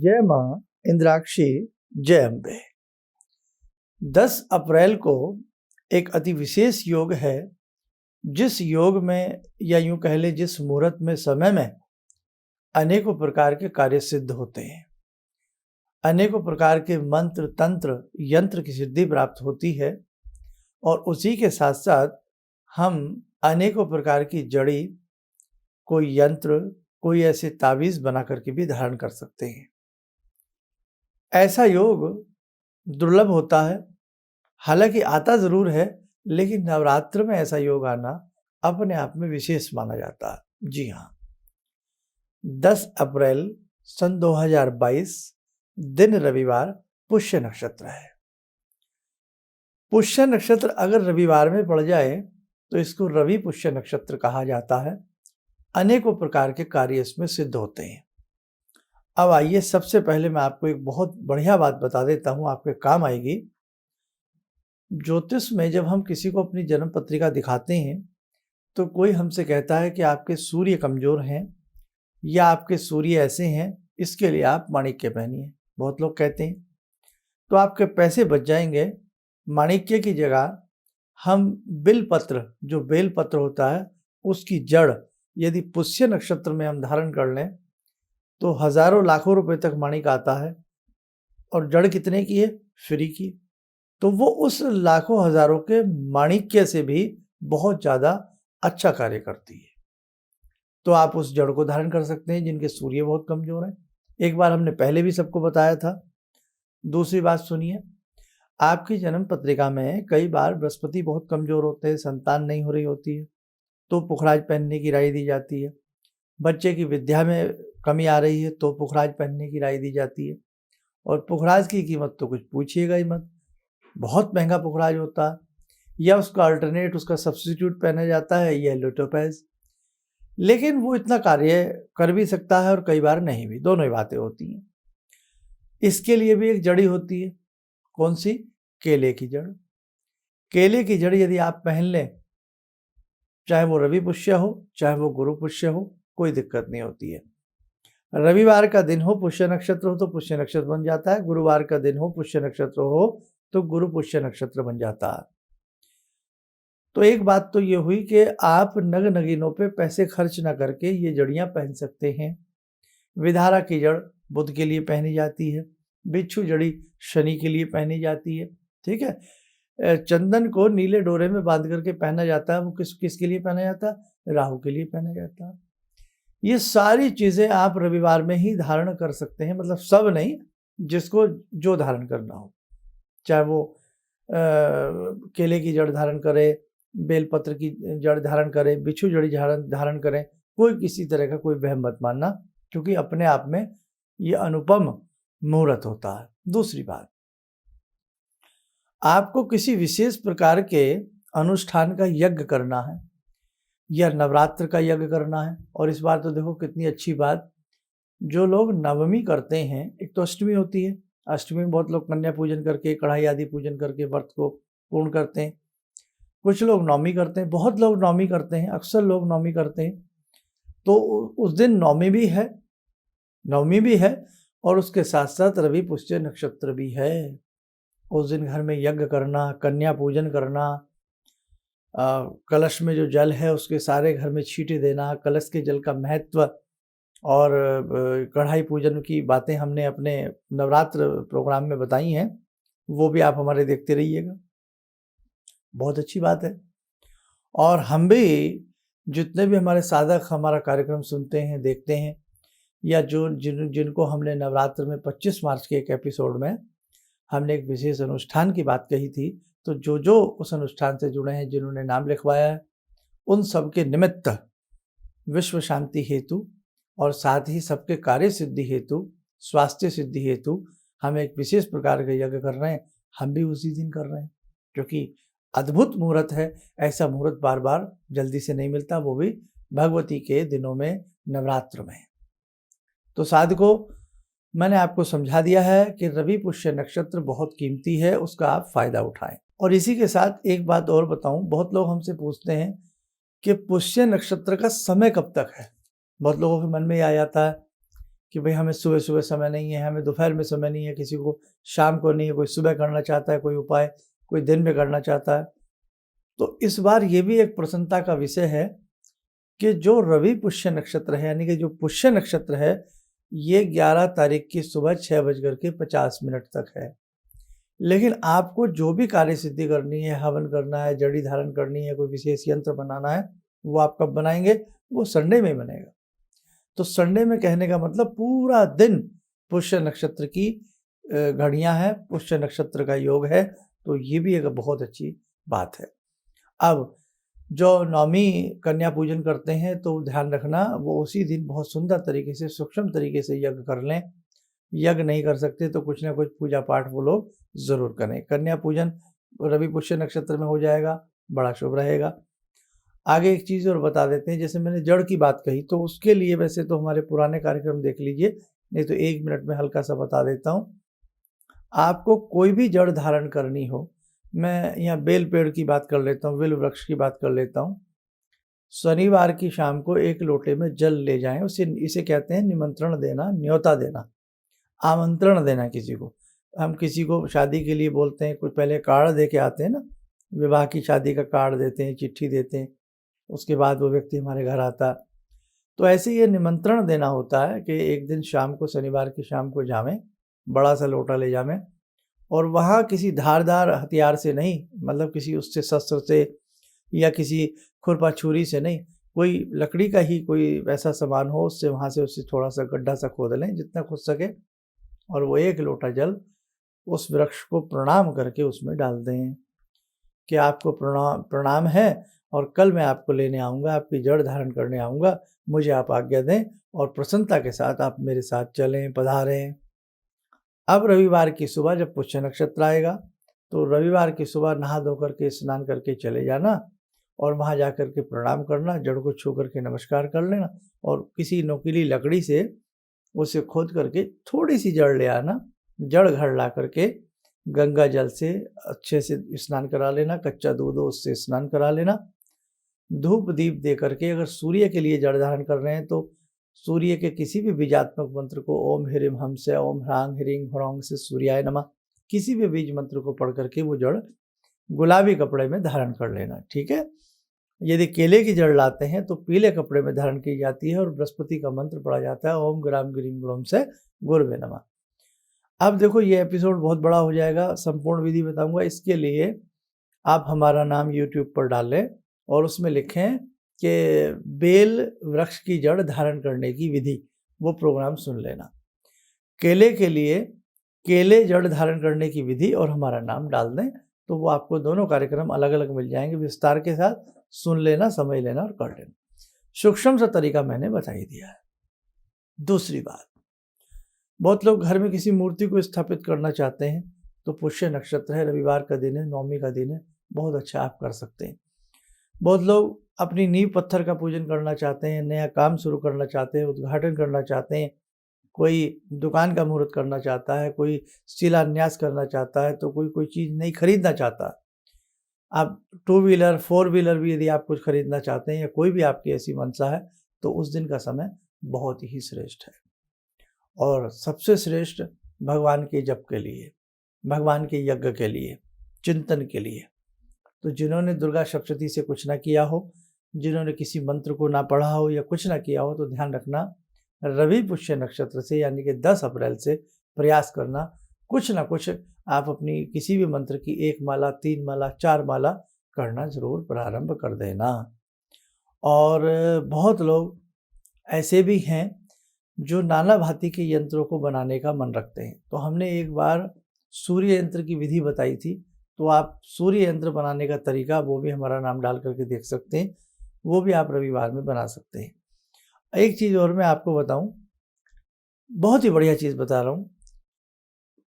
जय मां इंद्राक्षी, जय अम्बे। 10 अप्रैल को एक अति विशेष योग है, जिस योग में या यूं कह ले जिस मुहूर्त में समय में अनेकों प्रकार के कार्य सिद्ध होते हैं, अनेकों प्रकार के मंत्र तंत्र यंत्र की सिद्धि प्राप्त होती है और उसी के साथ साथ हम अनेकों प्रकार की जड़ी, कोई यंत्र, कोई ऐसे ताबीज बना करके भी धारण कर सकते हैं। ऐसा योग दुर्लभ होता है, हालांकि आता जरूर है, लेकिन नवरात्र में ऐसा योग आना अपने आप में विशेष माना जाता है। जी हाँ, 10 अप्रैल सन 2022 दिन रविवार, पुष्य नक्षत्र है। पुष्य नक्षत्र अगर रविवार में पड़ जाए तो इसको रवि पुष्य नक्षत्र कहा जाता है। अनेकों प्रकार के कार्य इसमें सिद्ध होते हैं। अब आइए, सबसे पहले मैं आपको एक बहुत बढ़िया बात बता देता हूं, आपके काम आएगी। ज्योतिष में जब हम किसी को अपनी जन्म पत्रिका दिखाते हैं तो कोई हमसे कहता है कि आपके सूर्य कमजोर हैं या आपके सूर्य ऐसे हैं, इसके लिए आप माणिक्य पहनिए। बहुत लोग कहते हैं तो आपके पैसे बच जाएंगे। माणिक्य की जगह हम बिलपत्र, जो बेलपत्र होता है, उसकी जड़ यदि पुष्य नक्षत्र में हम धारण कर लें तो हजारों लाखों रुपए तक माणिक आता है। और जड़ कितने की है? फ्री की। तो वो उस लाखों हजारों के माणिक्य से भी बहुत ज्यादा अच्छा कार्य करती है। तो आप उस जड़ को धारण कर सकते हैं जिनके सूर्य बहुत कमजोर है। एक बार हमने पहले भी सबको बताया था। दूसरी बात सुनिए, आपकी जन्म पत्रिका में कई बार बृहस्पति बहुत कमजोर होते हैं, संतान नहीं हो रही होती है, तो पुखराज पहनने की राय दी जाती है। बच्चे की विद्या में कमी आ रही है तो पुखराज पहनने की राय दी जाती है। और पुखराज की कीमत तो कुछ पूछिएगा ही मत, बहुत महंगा पुखराज होता है। या उसका अल्टरनेट, उसका सब्स्टिट्यूट पहना जाता है, यह लिटोपैज। लेकिन वो इतना कार्य कर भी सकता है और कई बार नहीं भी, दोनों ही बातें होती हैं। इसके लिए भी एक जड़ी होती है। कौन सी? केले की जड़। केले की जड़ यदि आप पहन लें, चाहे वो रवि पुष्य हो चाहे वो गुरु पुष्य हो, कोई दिक्कत नहीं होती है। रविवार का दिन हो, पुष्य नक्षत्र हो तो पुष्य नक्षत्र बन जाता है। गुरुवार का दिन हो, पुष्य नक्षत्र हो तो गुरु पुष्य नक्षत्र बन जाता है। तो एक बात तो ये हुई कि आप नग नगीनों पे पैसे खर्च ना करके ये जड़ियां पहन सकते हैं। विधारा की जड़ बुध के लिए पहनी जाती है। बिच्छू जड़ी शनि के लिए पहनी जाती है। ठीक है। चंदन को नीले डोरे में बांध करके पहना जाता है। वो किसके लिए पहना जाता है? राहु के लिए पहना जाता है। ये सारी चीजें आप रविवार में ही धारण कर सकते हैं। मतलब सब नहीं, जिसको जो धारण करना हो, चाहे वो केले की जड़ धारण करे, बेलपत्र की जड़ धारण करे, बिच्छू जड़ी धारण करें, कोई किसी तरह का कोई वहम मत मानना, क्योंकि अपने आप में ये अनुपम मुहूर्त होता है। दूसरी बात, आपको किसी विशेष प्रकार के अनुष्ठान का यज्ञ करना है या नवरात्र का यज्ञ करना है। और इस बार तो देखो कितनी अच्छी बात, जो लोग नवमी करते हैं, एक तो अष्टमी होती है, अष्टमी में बहुत लोग कन्या पूजन करके, कढ़ाई आदि पूजन करके व्रत को पूर्ण करते हैं। कुछ लोग नवमी करते हैं, बहुत लोग नवमी करते हैं, अक्सर लोग नवमी करते हैं। तो उस दिन नवमी भी है और उसके साथ साथ रवि पुष्य नक्षत्र भी है। उस दिन घर में यज्ञ करना, कन्या पूजन करना, कलश में जो जल है उसके सारे घर में छींटे देना, कलश के जल का महत्व और कढ़ाई पूजन की बातें हमने अपने नवरात्र प्रोग्राम में बताई हैं, वो भी आप हमारे देखते रहिएगा। बहुत अच्छी बात है। और हम भी, जितने भी हमारे साधक हमारा कार्यक्रम सुनते हैं, देखते हैं, या जिनको हमने नवरात्र में 25 मार्च के एक एपिसोड में हमने एक विशेष अनुष्ठान की बात कही थी, तो जो उस अनुष्ठान से जुड़े हैं, जिन्होंने नाम लिखवाया है, उन सबके निमित्त विश्व शांति हेतु और साथ ही सबके कार्य सिद्धि हेतु, स्वास्थ्य सिद्धि हेतु हम एक विशेष प्रकार का यज्ञ कर रहे हैं। हम भी उसी दिन कर रहे हैं, क्योंकि अद्भुत मुहूर्त है। ऐसा मुहूर्त बार बार जल्दी से नहीं मिलता, वो भी भगवती के दिनों में, नवरात्र में। तो साधकों, मैंने आपको समझा दिया है कि रवि पुष्य नक्षत्र बहुत कीमती है, उसका आप फायदा उठाएं। और इसी के साथ एक बात और बताऊं, बहुत लोग हमसे पूछते हैं कि पुष्य नक्षत्र का समय कब तक है। बहुत लोगों के मन में आ जाता है कि भाई हमें सुबह सुबह समय नहीं है, हमें दोपहर में समय नहीं है, किसी को शाम को नहीं है, कोई सुबह करना चाहता है कोई उपाय, कोई दिन में करना चाहता है। तो इस बार ये भी एक प्रसन्नता का विषय है कि जो रवि पुष्य नक्षत्र है, यानी कि जो पुष्य नक्षत्र है, ये 11 तारीख की सुबह 6:50 तक है। लेकिन आपको जो भी कार्य सिद्धि करनी है, हवन करना है, जड़ी धारण करनी है, कोई विशेष यंत्र बनाना है, वो आप कब बनाएंगे? वो संडे में बनेगा। तो संडे में कहने का मतलब पूरा दिन पुष्य नक्षत्र की घड़ियां हैं, पुष्य नक्षत्र का योग है, तो ये भी एक बहुत अच्छी बात है। अब जो नवमी कन्या पूजन करते हैं तो ध्यान रखना, वो उसी दिन बहुत सुंदर तरीके से, सूक्ष्म तरीके से यज्ञ कर लें। यज्ञ नहीं कर सकते तो कुछ ना कुछ पूजा पाठ वो लोग जरूर करें। कन्या पूजन रवि पुष्य नक्षत्र में हो जाएगा, बड़ा शुभ रहेगा। आगे एक चीज़ और बता देते हैं, जैसे मैंने जड़ की बात कही, तो उसके लिए वैसे तो हमारे पुराने कार्यक्रम देख लीजिए, नहीं तो 1 मिनट में हल्का सा बता देता हूँ। आपको कोई भी जड़ धारण करनी हो, मैं यहाँ बेल पेड़ की बात कर लेता हूँ, बेल वृक्ष की बात कर लेता हूँ। शनिवार की शाम को 1 लोटे में जल ले जाएं, इसे कहते हैं निमंत्रण देना, न्योता देना, आमंत्रण देना किसी को। हम किसी को शादी के लिए बोलते हैं, कुछ पहले कार्ड दे के आते हैं ना, विवाह की शादी का कार्ड देते हैं, चिट्ठी देते हैं, उसके बाद वो व्यक्ति हमारे घर आता। तो ऐसे ये निमंत्रण देना होता है कि एक दिन शाम को, शनिवार की शाम को जावें, बड़ा सा लोटा ले जावें, और वहाँ किसी धारदार हथियार से नहीं, मतलब किसी उससे शस्त्र से या किसी खुरपा छुरी से नहीं, कोई लकड़ी का ही कोई वैसा सामान हो, उससे वहाँ से उससे थोड़ा सा गड्ढा सा खोद लें जितना खोद सके, और वो 1 लोटा जल उस वृक्ष को प्रणाम करके उसमें डाल दें कि आपको प्रणाम है, और कल मैं आपको लेने आऊँगा, आपकी जड़ धारण करने आऊँगा, मुझे आप आज्ञा दें और प्रसन्नता के साथ आप मेरे साथ चलें, पधारें। अब रविवार की सुबह जब पुष्य नक्षत्र आएगा, तो रविवार की सुबह नहा धो करके, स्नान करके चले जाना, और वहाँ जा कर के प्रणाम करना, जड़ को छू करके नमस्कार कर लेना, और किसी नुकीली लकड़ी से उसे खोद करके थोड़ी सी जड़ ले आना, जड़ घर ला करके गंगा जल से अच्छे से स्नान करा लेना, कच्चा दूध हो उससे स्नान करा लेना, धूप दीप दे करके, अगर सूर्य के लिए जड़ धारण कर रहे हैं तो सूर्य के किसी भी बीजात्मक मंत्र को, ओम ह्रीम हम से, ओम ह्रांग ह्रींग ह्रौंग से सूर्याय नमः, किसी भी बीज मंत्र को पढ़ करके वो जड़ गुलाबी कपड़े में धारण कर लेना, ठीक है। यदि केले की जड़ लाते हैं तो पीले कपड़े में धारण की जाती है, और बृहस्पति का मंत्र पढ़ा जाता है, ओम ग्राम गिरीम ग्रोम से गुरुवे नमः। अब देखो ये एपिसोड बहुत बड़ा हो जाएगा, संपूर्ण विधि बताऊंगा। इसके लिए आप हमारा नाम यूट्यूब पर डाल लें और उसमें लिखें कि बेल वृक्ष की जड़ धारण करने की विधि, वो प्रोग्राम सुन लेना। केले के लिए केले जड़ धारण करने की विधि और हमारा नाम डाल दें, तो वो आपको दोनों कार्यक्रम अलग अलग मिल जाएंगे, विस्तार के साथ सुन लेना, समझ लेना और कर लेना। सूक्ष्म सा तरीका मैंने बता ही दिया है। दूसरी बात, बहुत लोग घर में किसी मूर्ति को स्थापित करना चाहते हैं, तो पुष्य नक्षत्र है, रविवार का दिन है, नवमी का दिन है, बहुत अच्छा आप कर सकते हैं। बहुत लोग अपनी नींव पत्थर का पूजन करना चाहते हैं, नया काम शुरू करना चाहते हैं, उद्घाटन करना चाहते हैं, कोई दुकान का मुहूर्त करना चाहता है, कोई शिलान्यास करना चाहता है, तो कोई चीज़ नहीं खरीदना चाहता। आप 2 व्हीलर 4 व्हीलर भी यदि आप कुछ खरीदना चाहते हैं, या कोई भी आपकी ऐसी मंशा है, तो उस दिन का समय बहुत ही श्रेष्ठ है, और सबसे श्रेष्ठ भगवान के जप के लिए, भगवान के यज्ञ के लिए, चिंतन के लिए। तो जिन्होंने दुर्गा सप्तशती से कुछ ना किया हो, जिन्होंने किसी मंत्र को ना पढ़ा हो या कुछ ना किया हो, तो ध्यान रखना, रवि पुष्य नक्षत्र से यानी कि 10 अप्रैल से प्रयास करना, कुछ ना कुछ आप अपनी किसी भी मंत्र की 1 माला, 3 माला, 4 माला करना जरूर प्रारंभ कर देना। और बहुत लोग ऐसे भी हैं जो नाना भांति के यंत्रों को बनाने का मन रखते हैं। तो हमने एक बार सूर्य यंत्र की विधि बताई थी, तो आप सूर्य यंत्र बनाने का तरीका, वो भी हमारा नाम डाल करके देख सकते हैं, वो भी आप रविवार में बना सकते हैं। एक चीज़ और मैं आपको बताऊं, बहुत ही बढ़िया चीज़ बता रहा हूँ,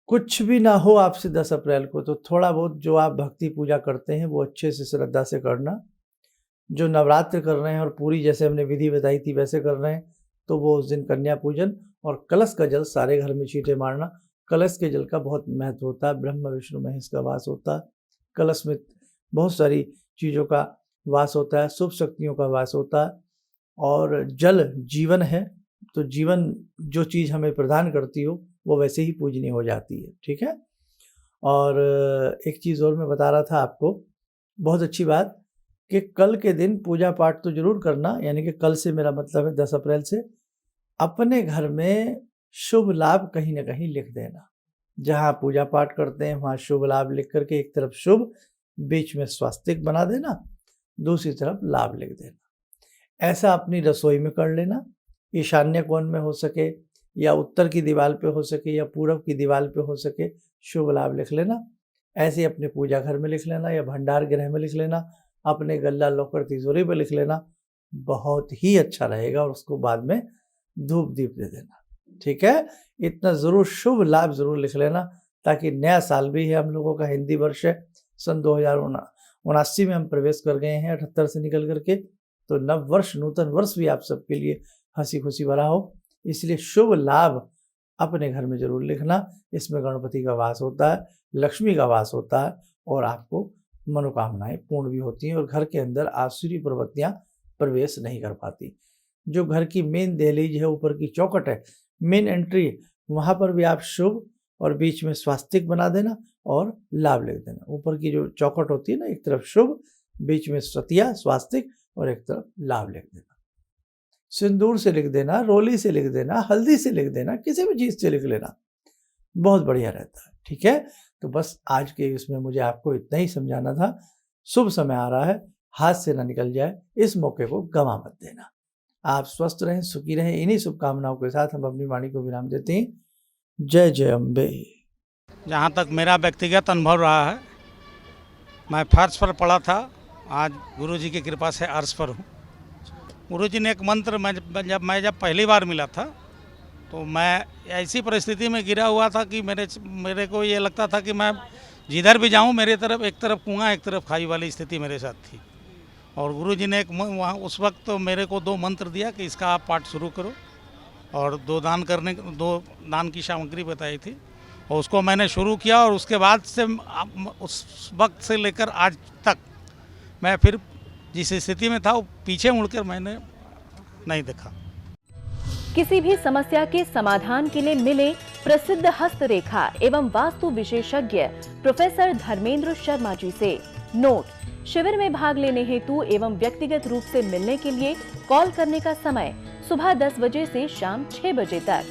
कुछ भी ना हो आपसे 10 अप्रैल को, तो थोड़ा बहुत जो आप भक्ति पूजा करते हैं वो अच्छे से श्रद्धा से करना। जो नवरात्र कर रहे हैं और पूरी जैसे हमने विधि बताई थी वैसे कर रहे हैं, तो वो उस दिन कन्या पूजन और कलश का जल सारे घर में छींटे मारना। कलश के जल का बहुत महत्व होता है, ब्रह्मा विष्णु महेश का वास होता है, कलश में बहुत सारी चीज़ों का वास होता है, शुभ शक्तियों का वास होता है, और जल जीवन है, तो जीवन जो चीज़ हमें प्रदान करती हो वो वैसे ही पूजनीय हो जाती है। ठीक है। और एक चीज़ और मैं बता रहा था आपको, बहुत अच्छी बात, कि कल के दिन पूजा पाठ तो जरूर करना, यानी कि कल से मेरा मतलब है 10 अप्रैल से, अपने घर में शुभ लाभ कहीं ना कहीं लिख देना। जहाँ पूजा पाठ करते हैं वहाँ शुभ लाभ लिख करके एक तरफ शुभ, बीच में स्वास्तिक बना देना, दूसरी तरफ लाभ लिख देना। ऐसा अपनी रसोई में कर लेना, ईशान्य कोण में हो सके या उत्तर की दीवार पे हो सके या पूरब की दीवार पे हो सके, शुभ लाभ लिख लेना। ऐसे अपने पूजा घर में लिख लेना या भंडार गृह में लिख लेना, अपने गल्ला लॉकर तिजोरी पे लिख लेना, बहुत ही अच्छा रहेगा। और उसको बाद में धूप दीप दे देना। ठीक है, इतना ज़रूर शुभ लाभ ज़रूर लिख लेना, ताकि नया साल भी है हम लोगों का, हिंदी वर्ष है, सन 2079 में हम प्रवेश कर गए हैं 78 से निकल करके। तो नव वर्ष, नूतन वर्ष भी आप सबके लिए हंसी खुशी भरा हो, इसलिए शुभ लाभ अपने घर में जरूर लिखना। इसमें गणपति का वास होता है, लक्ष्मी का वास होता है, और आपको मनोकामनाएं पूर्ण भी होती हैं, और घर के अंदर आसुरी प्रवृत्तियां प्रवेश नहीं कर पाती। जो घर की मेन दहलीज है, ऊपर की चौखट है, मेन एंट्री, वहाँ पर भी आप शुभ और बीच में स्वास्तिक बना देना और लाभ लिख देना। ऊपर की जो चौखट होती है ना, एक तरफ शुभ, बीच में सतिया स्वास्तिक और एक तरफ लाभ लिख देना। सिंदूर से लिख देना, रोली से लिख देना, हल्दी से लिख देना, किसी भी चीज़ से लिख लेना, बहुत बढ़िया रहता है। ठीक है, तो बस आज के इसमें मुझे आपको इतना ही समझाना था। शुभ समय आ रहा है, हाथ से ना निकल जाए, इस मौके को गंवा मत देना। आप स्वस्थ रहें, सुखी रहें, इन्हीं शुभकामनाओं के साथ हम अपनी वाणी को विराम देते हैं। जय जय अम्बे। जहाँ तक मेरा व्यक्तिगत अनुभव रहा है, मैं फर्श पर पड़ा था, आज गुरुजी की कृपा से अर्श पर हूँ। गुरुजी ने एक मंत्र, जब पहली बार मिला था तो मैं ऐसी परिस्थिति में गिरा हुआ था कि मेरे को ये लगता था कि मैं जिधर भी जाऊँ मेरे तरफ, एक तरफ कुआं एक तरफ खाई वाली स्थिति मेरे साथ थी। और गुरुजी ने वहाँ उस वक्त तो मेरे को 2 मंत्र दिया कि इसका आप पाठ शुरू करो, और 2 दान की सामग्री बताई थी, और उसको मैंने शुरू किया। और उसके बाद से उस वक्त से लेकर आज तक मैं फिर जिस स्थिति में था वो पीछे मुड़कर मैंने नहीं देखा। किसी भी समस्या के समाधान के लिए मिले प्रसिद्ध हस्तरेखा एवं वास्तु विशेषज्ञ प्रोफेसर धर्मेंद्र शर्मा जी से। नोट: शिविर में भाग लेने हेतु एवं व्यक्तिगत रूप से मिलने के लिए कॉल करने का समय सुबह 10 बजे से शाम 6 बजे तक।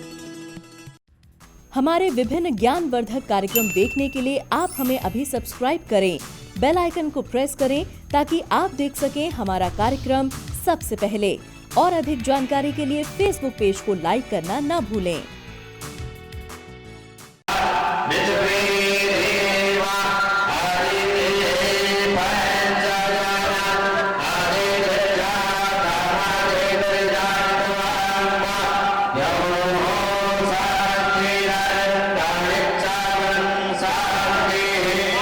हमारे विभिन्न ज्ञानवर्धक कार्यक्रम देखने के लिए आप हमें अभी सब्सक्राइब करें, बेल आइकन को प्रेस करें ताकि आप देख सकें हमारा कार्यक्रम सबसे पहले। और अधिक जानकारी के लिए फेसबुक पेज को लाइक करना न भूलें।